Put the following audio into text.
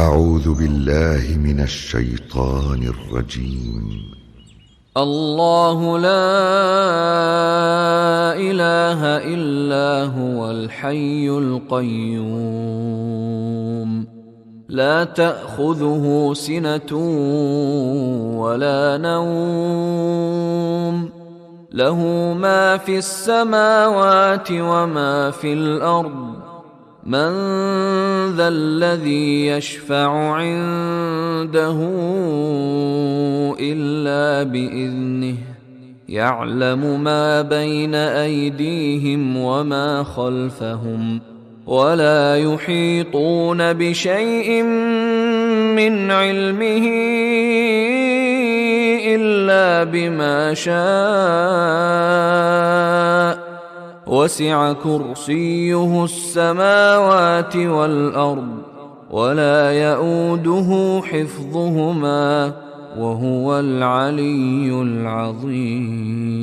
أعوذ بالله من الشيطان الرجيم. الله لا إله إلا هو الحي القيوم لا تأخذه سنة ولا نوم له ما في السماوات وما في الأرض من ذا الذي يشفع عنده إلا بإذنه يعلم ما بين أيديهم وما خلفهم ولا يحيطون بشيء من علمه إلا بما شاء وسع كرسيه السماوات والأرض ولا يئوده حفظهما وهو العلي العظيم.